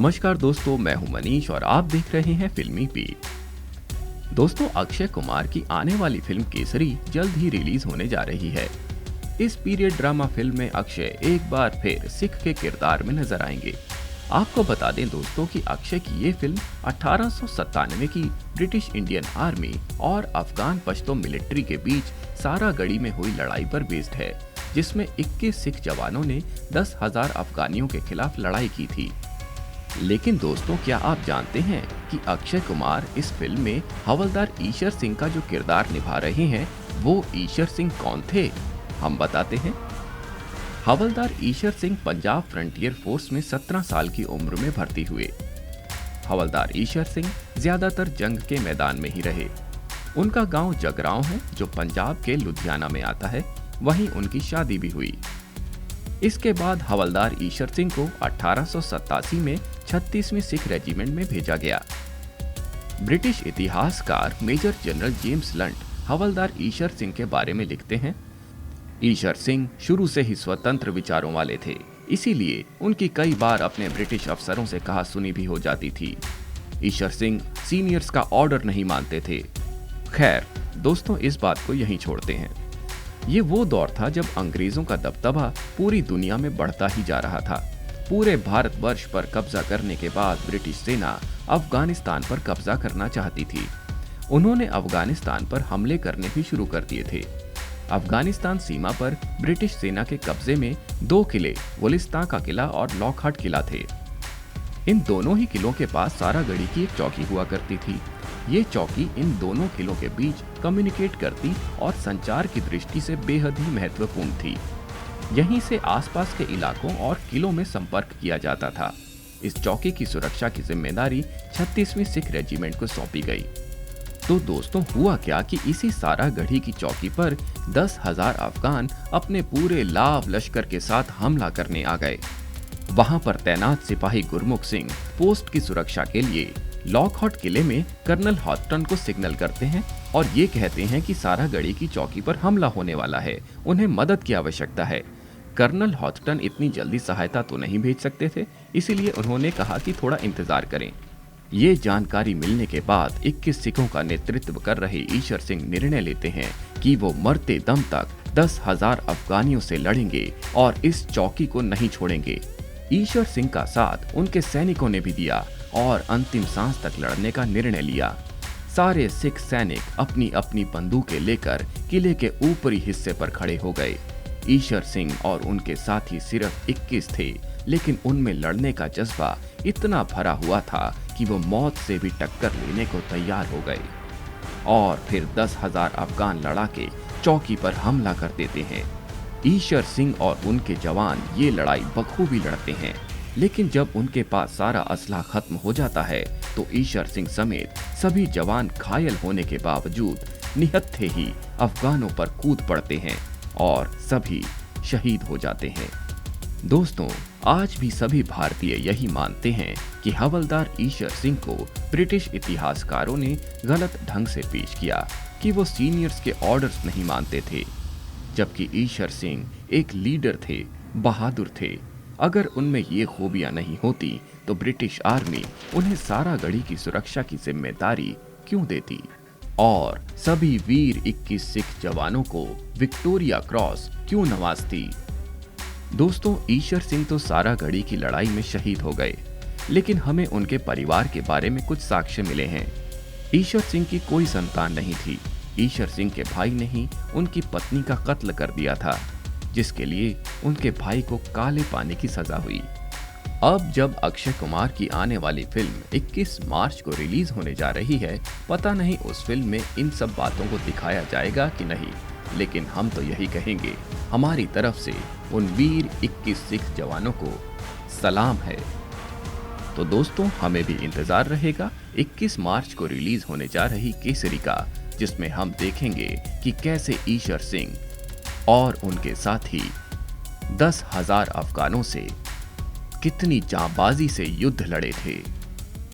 नमस्कार दोस्तों, मैं हूं मनीष और आप देख रहे हैं फिल्मी बीट। दोस्तों, अक्षय कुमार की आने वाली फिल्म केसरी जल्द ही रिलीज होने जा रही है। इस पीरियड ड्रामा फिल्म में अक्षय एक बार फिर सिख के किरदार में नजर आएंगे। आपको बता दें दोस्तों कि अक्षय की ये फिल्म 1897 की ब्रिटिश इंडियन आर्मी और अफगान पश्तो मिलिट्री के बीच सारागढ़ी में हुई लड़ाई पर बेस्ड है, जिसमें 21 सिख जवानों ने 10,000 अफगानियों के खिलाफ लड़ाई की थी। लेकिन दोस्तों, क्या आप जानते हैं कि अक्षय कुमार इस फिल्म में हवलदार ईशर सिंह का जो किरदार निभा रहे हैं, वो ईशर सिंह कौन थे? हम बताते हैं। हवलदार ईशर सिंह पंजाब फ्रंटियर फोर्स में 17 साल की उम्र में भर्ती हुए। हवलदार ईशर सिंह ज्यादातर जंग के मैदान में ही रहे। उनका गांव जगरांव है, जो पंजाब के लुधियाना में आता है। वहीं उनकी शादी भी हुई। इसके बाद हवलदार ईशर सिंह को 1887 में 36वीं सिख रेजिमेंट में भेजा गया। ब्रिटिश इतिहासकार मेजर जनरल जेम्स लंट हवलदार ईशर सिंह के बारे में लिखते हैं, ईशर सिंह शुरू से ही स्वतंत्र विचारों वाले थे, इसीलिए उनकी कई बार अपने ब्रिटिश अफसरों से कहा सुनी भी हो जाती थी। ईशर सिंह सीनियर्स का ऑर्डर नहीं मानते थे। खैर दोस्तों, इस बात को यहीं छोड़ते हैं। ये वो दौर था जब अंग्रेजों का दबदबा पूरी दुनिया में बढ़ता ही जा रहा था। पूरे भारतवर्ष पर कब्जा करने के बाद ब्रिटिश सेना अफगानिस्तान पर कब्जा करना चाहती थी। उन्होंने अफगानिस्तान पर हमले करने भी शुरू कर दिए थे। अफगानिस्तान सीमा पर ब्रिटिश सेना के कब्जे में 2 किले, वलिस्तान का किला और लॉकहार्ट किला थे। इन दोनों ही किलों के पास सारागढ़ी की एक चौकी हुआ करती थी। ये चौकी इन दोनों किलों के बीच कम्युनिकेट करती और संचार की दृष्टि से बेहद ही महत्वपूर्ण थी। यहीं से आसपास के इलाकों और किलों में संपर्क किया जाता था। इस चौकी की सुरक्षा की जिम्मेदारी 36वीं सिख रेजिमेंट को सौंपी गई। तो दोस्तों, हुआ क्या कि इसी सारागढ़ी की चौकी पर 10,000 अफगान अपने पूरे लाव लश्कर के साथ हमला करने आ गए। वहां पर तैनात सिपाही गुरमुख सिंह पोस्ट की सुरक्षा के लिए लॉकहार्ट किले में कर्नल हॉथटन को सिग्नल करते हैं और ये कहते हैं कि सारागढ़ी की चौकी पर हमला होने वाला है, उन्हें मदद की आवश्यकता है। कर्नल हॉथटन इतनी जल्दी सहायता तो नहीं भेज सकते थे, इसीलिए उन्होंने कहा कि थोड़ा इंतजार करें। ये जानकारी मिलने के बाद 21 सिखों का नेतृत्व कर रहे ईशर सिंह निर्णय लेते हैं कि वो मरते दम तक 10,000 अफगानियों से लड़ेंगे और इस चौकी को नहीं छोड़ेंगे। ईशर सिंह का साथ उनके सैनिकों ने भी दिया और अंतिम सांस तक लड़ने का निर्णय लिया। सारे सिख सैनिक अपनी अपनी बंदूकें लेकर किले के ऊपरी हिस्से पर खड़े हो गए। ईशर सिंह और उनके साथी सिर्फ 21 थे, लेकिन उनमें लड़ने का जज्बा इतना भरा हुआ था कि वो मौत से भी टक्कर लेने को तैयार हो गए। और फिर 10,000 अफगान लड़ाके चौकी पर हमला कर देते हैं। ईशर सिंह और उनके जवान ये लड़ाई बखूबी लड़ते हैं, लेकिन जब उनके पास सारा असला खत्म हो जाता है तो ईशर सिंह समेत सभी जवान घायल होने के बावजूद निहत्थे ही अफगानों पर कूद पड़ते हैं और सभी शहीद हो जाते हैं। दोस्तों, आज भी सभी भारतीय यही मानते हैं कि हवलदार ईशर सिंह को ब्रिटिश इतिहासकारों ने गलत ढंग से पेश किया कि वो सीनियर्स के ऑर्डर्स नहीं मानते थे, जबकि ईशर सिंह एक लीडर थे, बहादुर थे। अगर उनमें ये खूबियां नहीं होती तो ब्रिटिश आर्मी उन्हें सारागढ़ी की सुरक्षा की जिम्मेदारी क्यों देती और सभी वीर 21 सिख जवानों को विक्टोरिया क्रॉस क्यों नवाजती। दोस्तों, ईशर सिंह तो सारागढ़ी की लड़ाई में शहीद हो गए, लेकिन हमें उनके परिवार के बारे में कुछ साक्ष्य मिले हैं। ईशर सिंह की कोई संतान नहीं थी। ईशर सिंह के भाई ने ही उनकी पत्नी का कत्ल कर दिया था, जिसके लिए उनके भाई को काले पानी की सजा हुई। अब जब अक्षय कुमार की आने वाली फिल्म 21 मार्च को रिलीज होने जा रही है, पता नहीं उस फिल्म में इन सब बातों को दिखाया जाएगा कि नहीं, लेकिन हम तो यही कहेंगे, हमारी तरफ से उन वीर 21 सिख जवानों को सलाम है। तो दोस्तों, हमें भी इंतजार रहेगा 21 मार्च को रिलीज होने जा रही केसरी का, जिसमें हम देखेंगे कि कैसे ईशर सिंह और उनके साथी 10,000 अफगानों से कितनी जांबाजी से युद्ध लड़े थे।